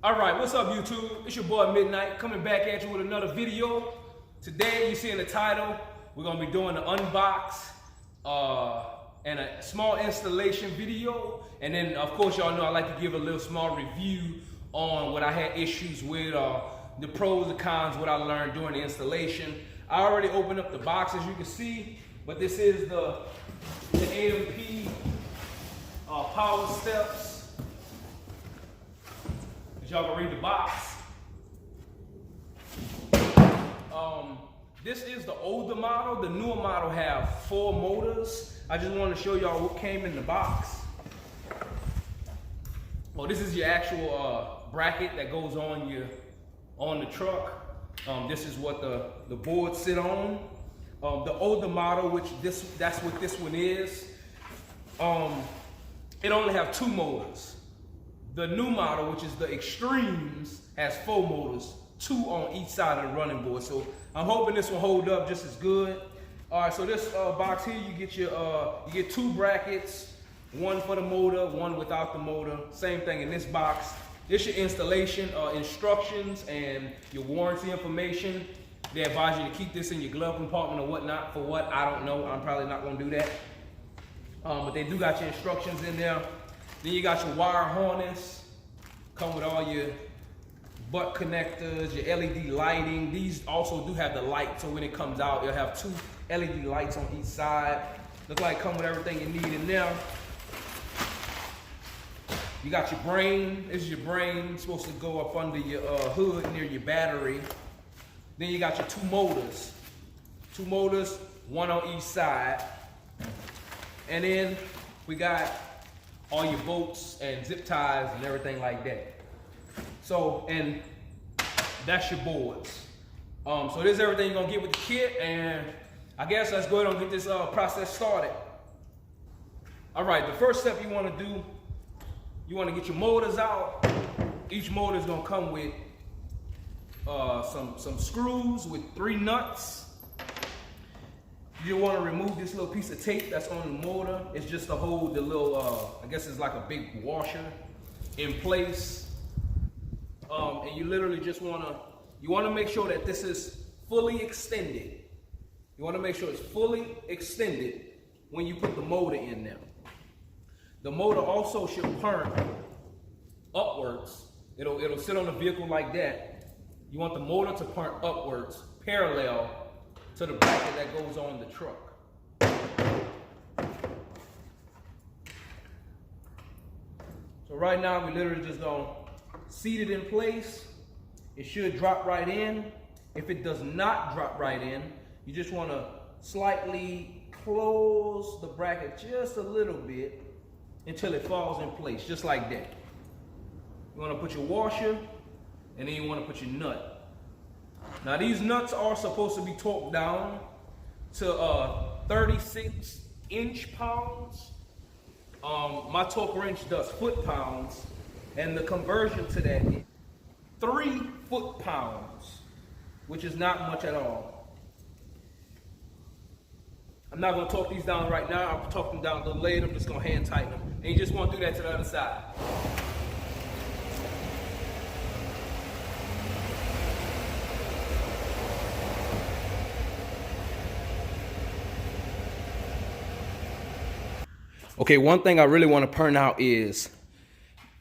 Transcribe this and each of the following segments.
Alright, what's up YouTube? It's your boy Midnight coming back at you with another video. Today, you see in the title, we're going to be doing an unbox and a small installation video. And then, of course, y'all know I like to give a little small review on what I had issues with, the pros and cons, what I learned during the installation. I already opened up the box, as you can see, but this is the AMP Powersteps. Y'all can read the box. This is the older model. The newer model have 4 motors. I just want to show y'all what came in the box. Well, this is your actual bracket that goes on the truck. This is what the boards sit on. The older model, that's what this one is. It only have 2 motors. The new model, which is the Extremes, has 4 motors, 2 on each side of the running board. So I'm hoping this will hold up just as good. All right, so this box here, you get 2 brackets, 1 for the motor, 1 without the motor. Same thing in this box. This your installation instructions and your warranty information. They advise you to keep this in your glove compartment or whatnot. For what, I don't know. I'm probably not gonna do that. But they do got your instructions in there. Then you got your wire harness, come with all your butt connectors, your LED lighting. These also do have the light, so when it comes out, you'll have 2 LED lights on each side. Look like come with everything you need in there. You got your brain. This is your brain. It's supposed to go up under your hood near your battery. Then you got your 2 motors. 2 motors, 1 on each side. And then we got all your bolts and zip ties and everything like that. So, and that's your boards. So this is everything you're gonna get with the kit, and I guess let's go ahead and get this process started. All right, the first step you wanna do, you wanna get your motors out. Each motor is gonna come with some screws with 3 nuts. You want to remove this little piece of tape that's on the motor. It's just to hold the little, I guess it's like a big washer in place. And you literally just want to make sure that this is fully extended. You want to make sure it's fully extended when you put the motor in there. The motor also should turn upwards. It'll sit on the vehicle like that. You want the motor to turn upwards, parallel to the bracket that goes on the truck. So right now we literally just gonna seat it in place. It should drop right in. If it does not drop right in, you just wanna slightly close the bracket just a little bit until it falls in place, just like that. You wanna put your washer, and then you wanna put your nut. Now these nuts are supposed to be torqued down to 36 inch-pounds. My torque wrench does foot-pounds, and the conversion to that is 3 foot-pounds, which is not much at all. I'm not gonna torque these down right now. I'll torque them down a little later. I'm just gonna hand tighten them. And you just wanna do that to the other side. Okay, one thing I really want to point out is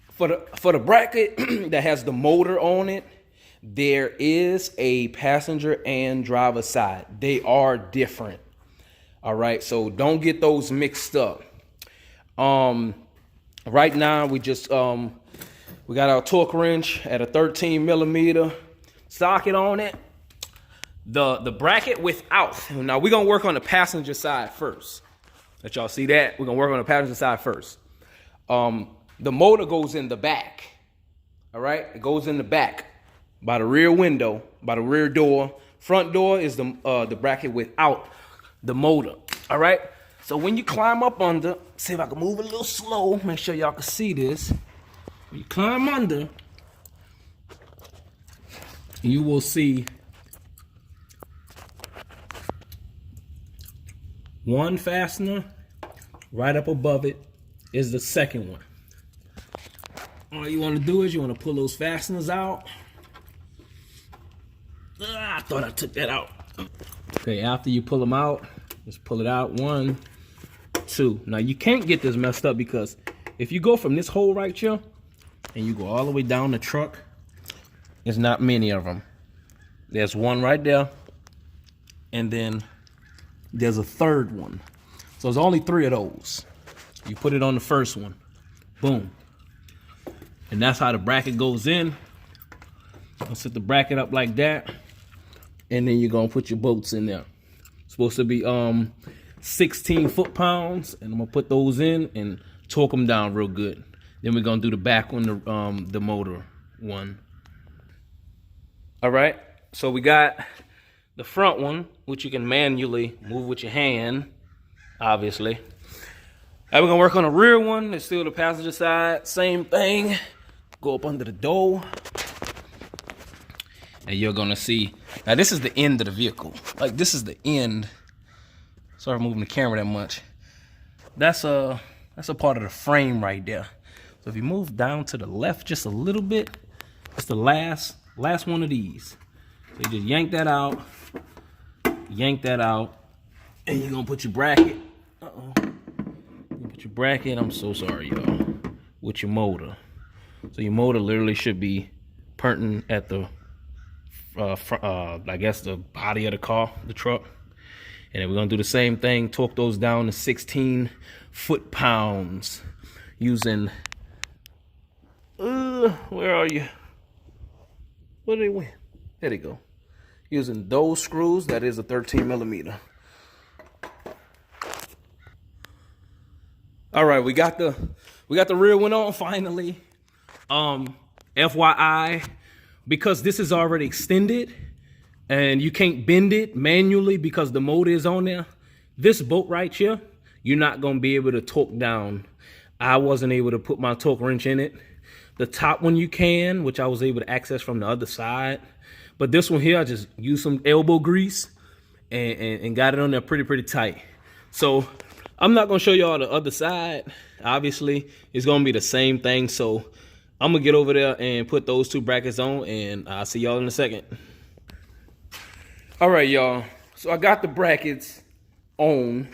for the bracket that has the motor on it, there is a passenger and driver side. They are different. All right, so don't get those mixed up. Right now we just we got our torque wrench at a 13mm socket on it. The bracket without. Now we're gonna work on the passenger side first. Let y'all see that. We're gonna work on the passenger side first. The motor goes in the back. All right, it goes in the back by the rear window, by the rear door. Front door is the bracket without the motor. All right. So when you climb up under, see if I can move a little slow. Make sure y'all can see this. When you climb under, you will see one fastener. Right up above it is the second one. All you want to do is you want to pull those fasteners out. I thought I took that out. Okay, after you pull them out, just pull it out. 1, 2. Now you can't get this messed up because if you go from this hole right here and you go all the way down the truck, there's not many of them. There's one right there, and then there's a third one. So there's only 3 of those. You put it on the first one, boom. And that's how the bracket goes in. I'll set the bracket up like that. And then you're gonna put your bolts in there. It's supposed to be 16 foot-pounds, and I'm gonna put those in and torque them down real good. Then we're gonna do the back one, the motor one. All right, so we got the front one, which you can manually move with your hand, obviously. Now we're gonna work on the rear one. It's still the passenger side, same thing. Go up under the door. And you're gonna see, now this is the end of the vehicle. Like this is the end. Sorry for moving the camera that much. That's a part of the frame right there. So if you move down to the left just a little bit, it's the last one of these. So you just yank that out, and you're gonna put your bracket. You put your bracket, I'm so sorry, y'all, with your motor. So your motor literally should be pointing at the I guess the body of the car, the truck. And then we're gonna do the same thing, torque those down to 16 foot-pounds using, where are you? Where did they went? There they go. Using those screws, that is a 13mm. All right, we got the rear one on finally. FYI, because this is already extended and you can't bend it manually because the motor is on there, this bolt right here, you're not gonna be able to torque down. I wasn't able to put my torque wrench in it. The top one you can, which I was able to access from the other side. But this one here, I just used some elbow grease and got it on there pretty tight. So I'm not gonna show y'all the other side. Obviously, it's gonna be the same thing. So I'm gonna get over there and put those 2 brackets on, and I'll see y'all in a second. All right, y'all. So I got the brackets on.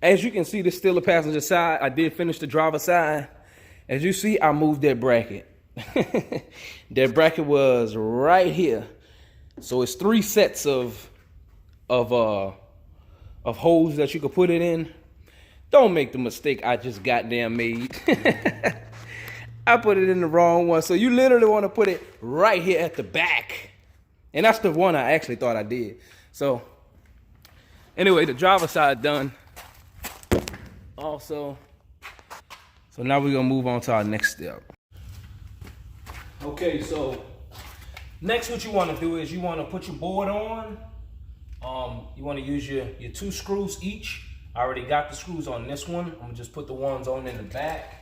As you can see, this is still the passenger side. I did finish the driver side. As you see, I moved that bracket. That bracket was right here. So it's 3 sets of holes that you could put it in. Don't make the mistake I just goddamn made. I put it in the wrong one. So you literally want to put it right here at the back. And that's the one I actually thought I did. So anyway, the driver side done. Also, so now we're gonna move on to our next step. Okay, so next what you want to do is you want to put your board on. You want to use your 2 screws each. I already got the screws on this one. I'm gonna just put the ones on in the back.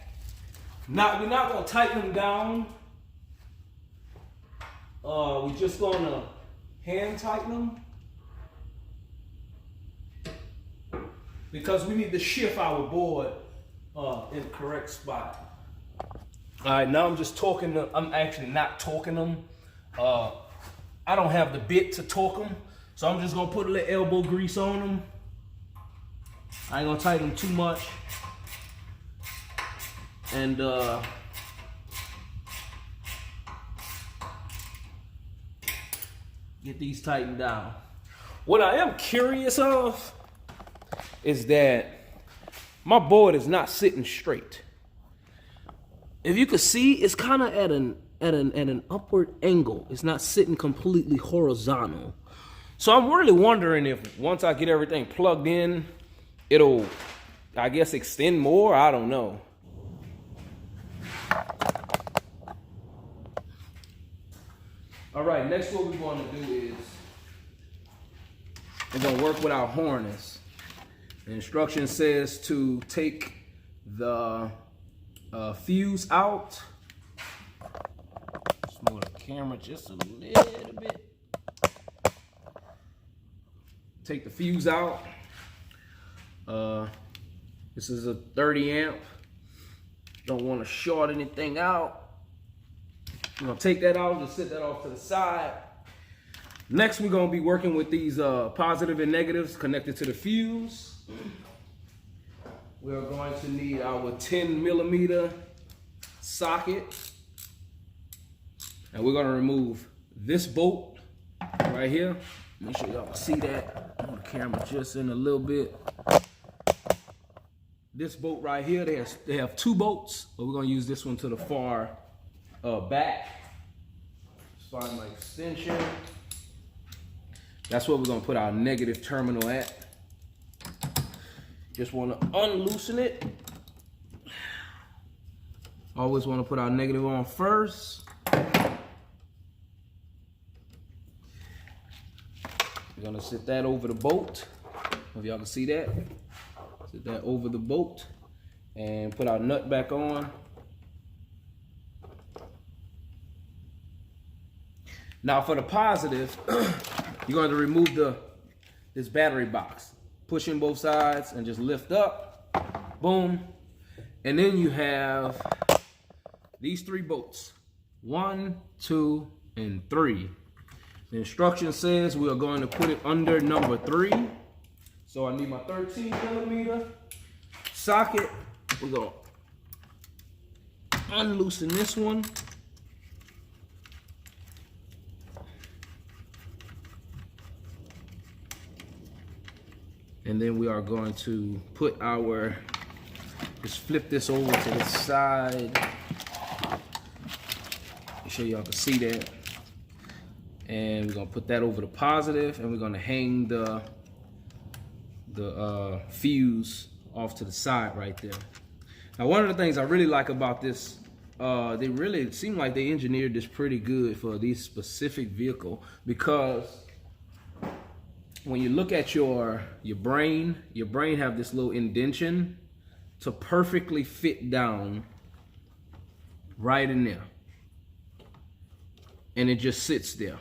Now we're not gonna tighten them down. We're just gonna hand tighten them because we need to shift our board in the correct spot. All right, now I'm just torquing them. I'm actually not torquing them. I don't have the bit to torque them, so I'm just gonna put a little elbow grease on them. I ain't gonna tighten them too much. And get these tightened down. What I am curious of is that my board is not sitting straight. If you can see, it's kind of at an upward angle. It's not sitting completely horizontal. So I'm really wondering if once I get everything plugged in, it'll, I guess, extend more. I don't know. All right, next what we're going to do is we're going to work with our harness. The instruction says to take the fuse out. Just move the camera just a little bit. Take the fuse out. This is a 30 amp. Don't want to short anything out. We're gonna take that out, just set that off to the side. Next, we're gonna be working with these positive and negatives connected to the fuse. We're going to need our 10mm socket. And we're gonna remove this bolt right here. Make sure y'all can see that on the camera just in a little bit. This bolt right here, they have 2 bolts, but we're gonna use this one to the far back. Just find my extension. That's where we're gonna put our negative terminal at. Just wanna unloosen it. Always wanna put our negative on first. We're gonna sit that over the bolt. If y'all can see that. Sit that over the bolt and put our nut back on. Now for the positive, you're going to remove this battery box. Push in both sides and just lift up. Boom. And then you have these 3 bolts. 1, 2, and 3. The instruction says we are going to put it under number 3. So I need my 13mm socket. We're going to unloosen this one. And then we are going to put our, just flip this over to the side. Make sure y'all can see that. And we're gonna put that over the positive, and we're gonna hang the fuse off to the side right there. Now, one of the things I really like about this, they really seem like they engineered this pretty good for this specific vehicle, because when you look at your brain have this little indentation to perfectly fit down right in there. And it just sits there.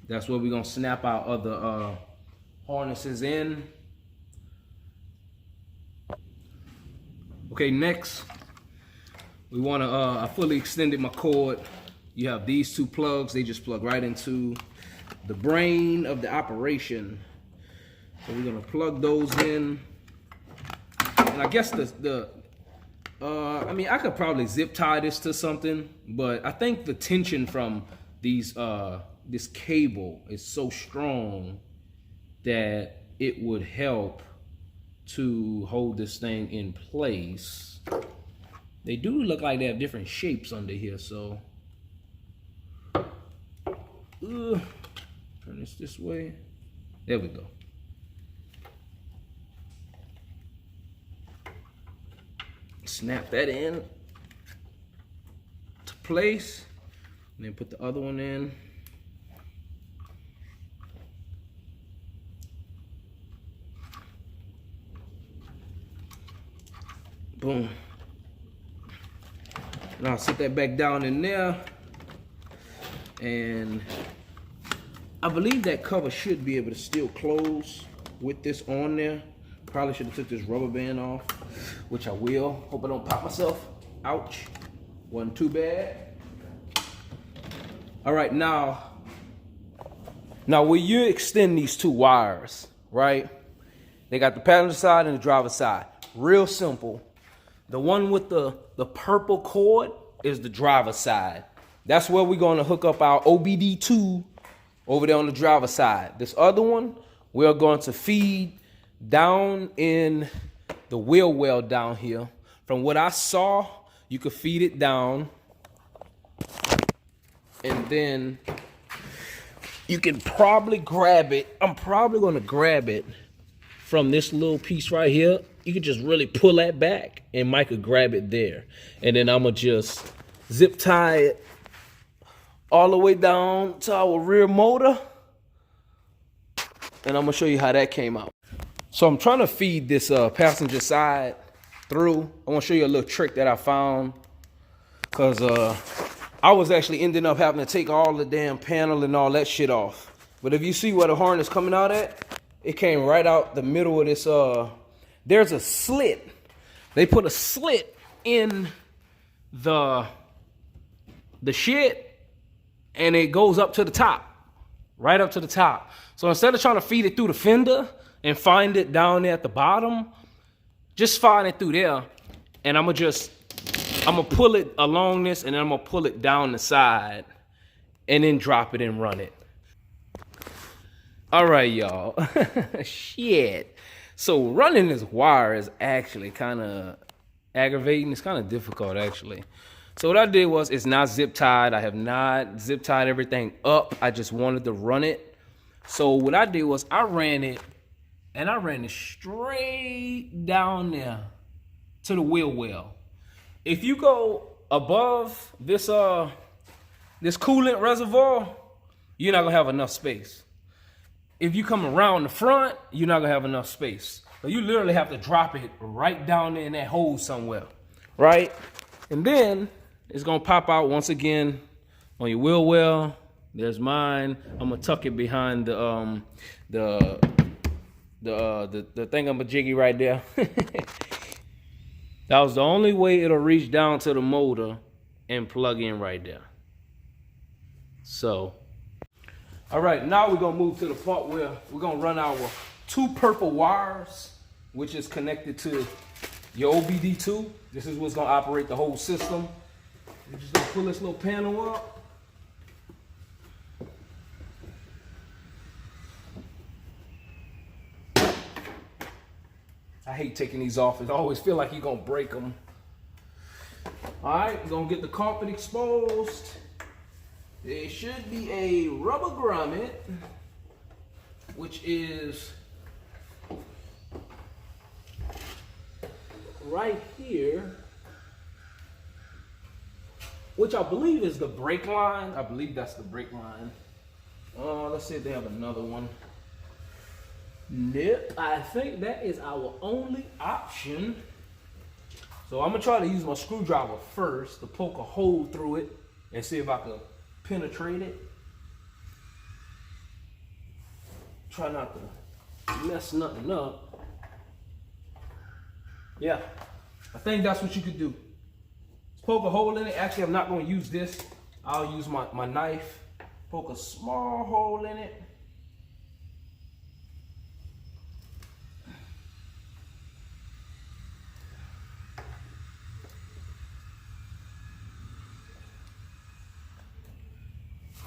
That's where we're gonna snap our other harnesses in. Okay, next, we wanna, I fully extended my cord. You have these 2 plugs, they just plug right into the brain of the operation. So we're gonna plug those in. And I guess I mean, I could probably zip tie this to something, but I think the tension from these, this cable is so strong that it would help to hold this thing in place. They do look like they have different shapes under here, so turn this way. There we go. Snap that in to place, and then put the other one in. Boom. And I'll sit that back down in there. And I believe that cover should be able to still close with this on there. Probably should have took this rubber band off, which I will. Hope I don't pop myself. Ouch. Wasn't too bad. All right, now when you extend these 2 wires, right? They got the passenger side and the driver's side. Real simple. The one with the purple cord is the driver's side. That's where we're gonna hook up our OBDII over there on the driver's side. This other one, we're going to feed down in the wheel well down here. From what I saw, you could feed it down, and then you can probably grab it. I'm probably gonna grab it from this little piece right here. You can just really pull that back, and Mike could grab it there. And then I'm gonna just zip tie it all the way down to our rear motor. And I'm gonna show you how that came out. So I'm trying to feed this passenger side through. I wanna show you a little trick that I found, because I was actually ending up having to take all the damn panel and all that shit off. But if you see where the harness coming out at, it came right out the middle of this. There's a slit. They put a slit in the shit, and it goes up to the top, right up to the top. So instead of trying to feed it through the fender and find it down there at the bottom, just find it through there, and I'm gonna pull it along this, and then I'm gonna pull it down the side, and then drop it and run it. All right, y'all. Shit. So running this wire is actually kind of aggravating. It's kind of difficult, actually. So what I did was, it's not zip tied. I have not zip tied everything up. I just wanted to run it. So what I did was, I ran it straight down there to the wheel well. If you go above this this coolant reservoir, you're not gonna have enough space. If you come around the front, you're not gonna have enough space. So you literally have to drop it right down there in that hole somewhere, right? And then it's gonna pop out once again on your wheel well. There's mine. I'm gonna tuck it behind the thingamajiggy right there. That was the only way it'll reach down to the motor and plug in right there. So, all right, now we're gonna move to the part where we're gonna run our 2 purple wires, which is connected to your OBDII. This is what's gonna operate the whole system. We're just gonna pull this little panel up. I hate taking these off. I always feel like you're gonna break them. All right, we're gonna get the carpet exposed. There should be a rubber grommet, which is right here, which I believe is the brake line. I believe that's the brake line. Let's see if they have another one. Nope, I think that is our only option. So I'm gonna try to use my screwdriver first to poke a hole through it and see if I can penetrate it. Try not to mess nothing up. Yeah, I think that's what you could do. Poke a hole in it. Actually, I'm not gonna use this. I'll use my knife. Poke a small hole in it.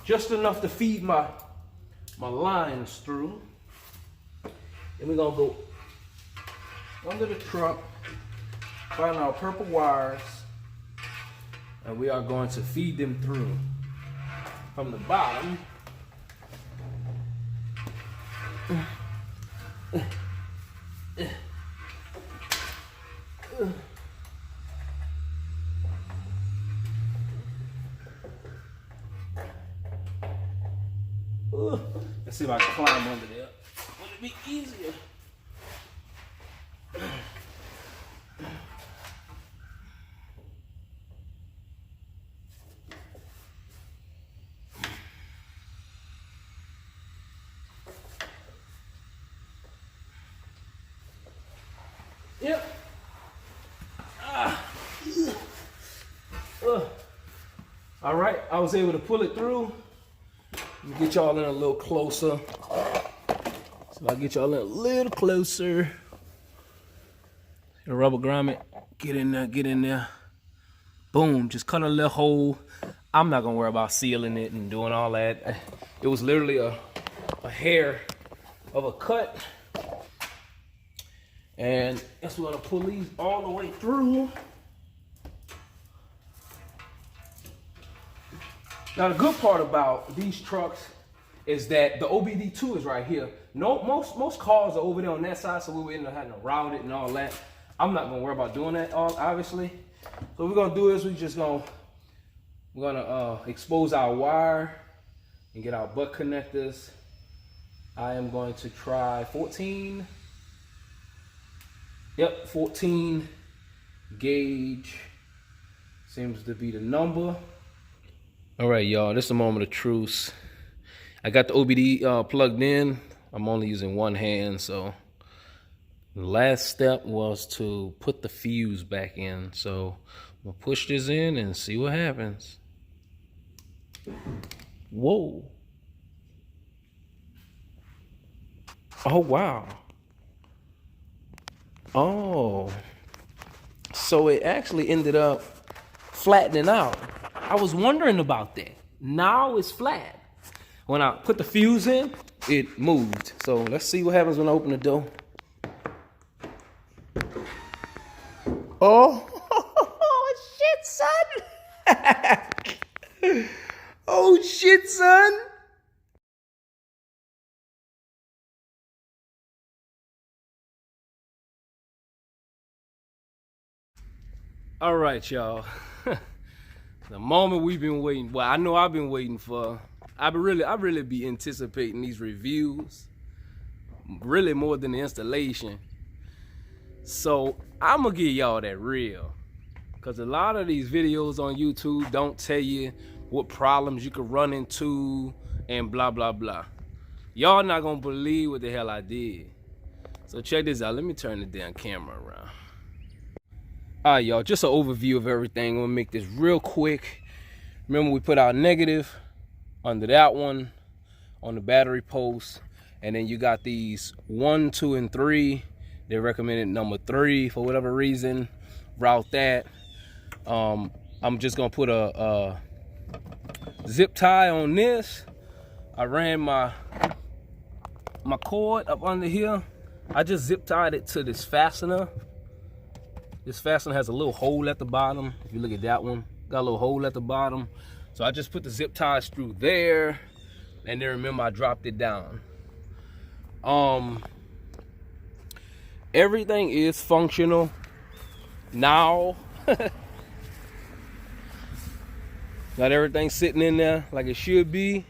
Just enough to feed my lines through. And we're gonna go under the truck, find our purple wires, and we are going to feed them through from the bottom. Let's see if I can climb under there. Would it be easier? Yep. All right, I was able to pull it through. Let me get y'all in a little closer. So I'll get y'all in a little closer. The rubber grommet, get in there, get in there. Boom, just cut a little hole. I'm not gonna worry about sealing it and doing all that. It was literally a hair of a cut. And that's what I'm gonna pull these all the way through. Now the good part about these trucks is that the OBDII is right here. No, most cars are over there on that side, so we would end up having to route it and all that. I'm not gonna worry about doing that, obviously. So what we're gonna do is we're gonna expose our wire and get our butt connectors. I am going to try 14. Yep, 14 gauge seems to be the number. All right, y'all, this is a moment of truth. I got the OBDII plugged in. I'm only using one hand, so the last step was to put the fuse back in. So I'm gonna push this in and see what happens. Whoa. Oh, wow. Oh. So it actually ended up flattening out. I was wondering about that. Now it's flat. When I put the fuse in, it moved. So let's see what happens when I open the door. Oh, shit, son. Oh, shit, son. All right, y'all. The moment we've been waiting. Well, I know I've been waiting for. I really be anticipating these reviews, really more than the installation. So I'm gonna give y'all that real, cause a lot of these videos on YouTube don't tell you what problems you could run into and blah blah blah. Y'all not gonna believe what the hell I did. So check this out. Let me turn the damn camera around. All right, y'all, just an overview of everything. I'm gonna make this real quick. Remember, we put our negative under that one on the battery post, and then you got these 1, 2, and 3. They recommended number 3 for whatever reason. Route that. I'm just gonna put a zip tie on this. I ran my cord up under here. I just zip tied it to this fastener. This fastener has a little hole at the bottom. If you look at that one, got a little hole at the bottom. So I just put the zip ties through there, and then remember I dropped it down. Everything is functional now. Got everything sitting in there like it should be.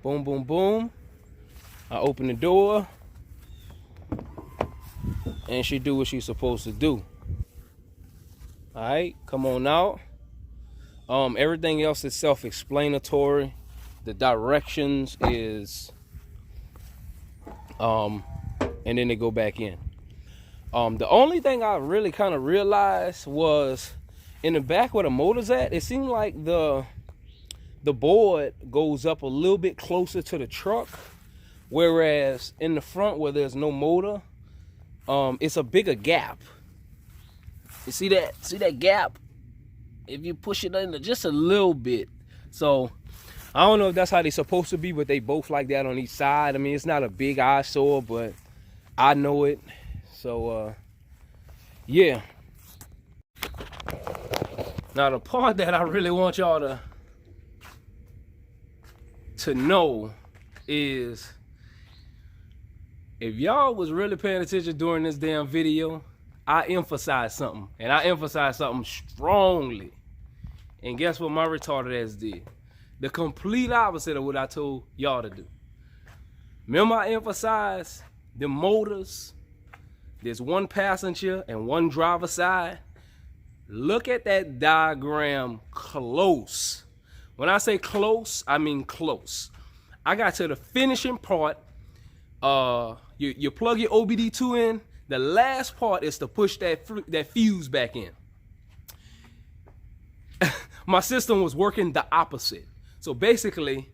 Boom, boom, boom. I open the door, and she do what she's supposed to do. All right, come on out. Everything else is self-explanatory. The directions is, and then they go back in. The only thing I really kind of realized was in the back where the motor's at, it seemed like the board goes up a little bit closer to the truck, whereas in the front where there's no motor, it's a bigger gap. You see that? See that gap? If you push it in just a little bit. So I don't know if that's how they're supposed to be, but they both like that on each side. I mean, it's not a big eyesore, but I know it. So yeah. Now the part that I really want y'all to know is, if y'all was really paying attention during this damn video, I emphasized something, and I emphasized something strongly. And guess what my retarded ass did? The complete opposite of what I told y'all to do. Remember, I emphasized the motors. There's one passenger and one driver side. Look at that diagram close. When I say close, I mean close. I got to the finishing part. You plug your OBDII in. The last part is to push that fuse back in. My system was working the opposite. So basically,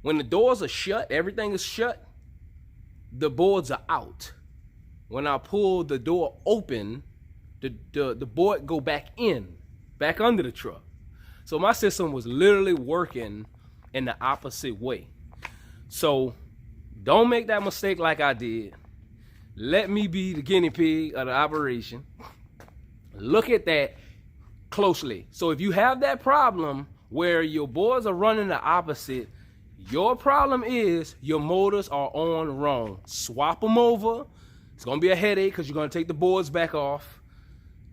when the doors are shut, everything is shut, the boards are out. When I pull the door open, the board go back in, back under the truck. So my system was literally working in the opposite way. So don't make that mistake like I did. Let me be the guinea pig of the operation. Look at that closely. So if you have that problem where your boards are running the opposite, your problem is your motors are on wrong. Swap them over. It's gonna be a headache because you're gonna take the boards back off,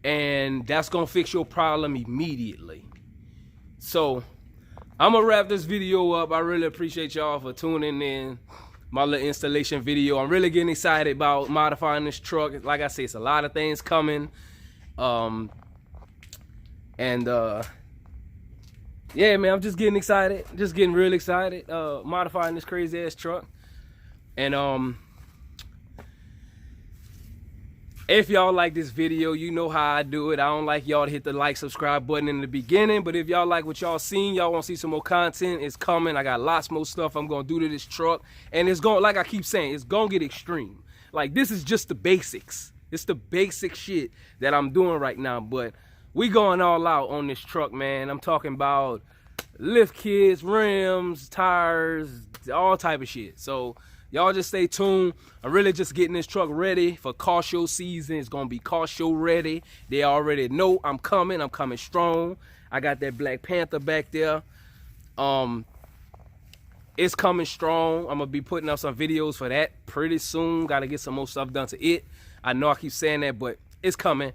and that's gonna fix your problem immediately. So I'm gonna wrap this video up. I really appreciate y'all for tuning in. My little installation video. I'm really getting excited about modifying this truck. Like I say, it's a lot of things coming. Yeah, man, I'm just getting excited. Just getting real excited. Modifying this crazy ass truck. And If y'all like this video, you know how I do it. I don't like y'all to hit the like, subscribe button in the beginning, but if y'all like what y'all seen, y'all want to see some more content, it's coming. I got lots more stuff I'm going to do to this truck, and it's going, like I keep saying, it's going to get extreme. Like, this is just the basics. It's the basic shit that I'm doing right now, but we going all out on this truck, man. I'm talking about lift kits, rims, tires, all type of shit. So y'all just stay tuned. I'm really just getting this truck ready for car show season. It's gonna be car show ready. They already know I'm coming strong. I got that Black Panther back there. It's coming strong. I'm gonna be putting up some videos for that pretty soon. Gotta get some more stuff done to it. I know I keep saying that, but it's coming.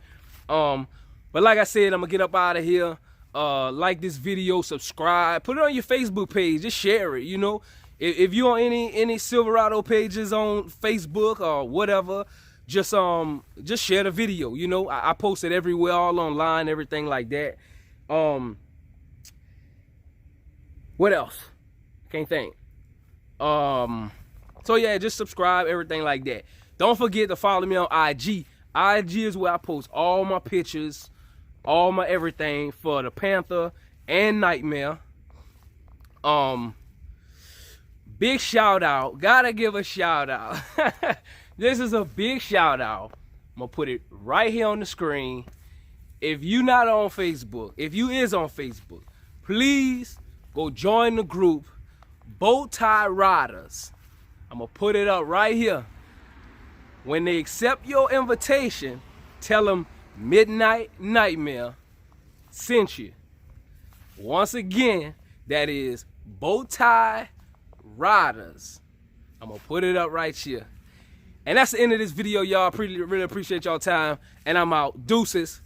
But like I said, I'm gonna get up out of here. Like this video, subscribe, put it on your Facebook page, just share it, you know. If you on any Silverado pages on Facebook or whatever, just share the video, you know. I post it everywhere, all online, everything like that. What else? Can't think. So yeah, just subscribe, everything like that. Don't forget to follow me on IG. IG is where I post all my pictures, all my everything for the Panther and Nytmare. Big shout out, gotta give a shout out. This is a big shout out. I'm gonna put it right here on the screen. If you not on Facebook, if you is on Facebook, please go join the group Bowtie Ridez. I'm gonna put it up right here. When they accept your invitation, tell them Midnyt Nytmare sent you. Once again, that is Bowtie Ridez. I'm gonna put it up right here. And that's the end of this video, y'all. Really appreciate y'all time. And I'm out. Deuces.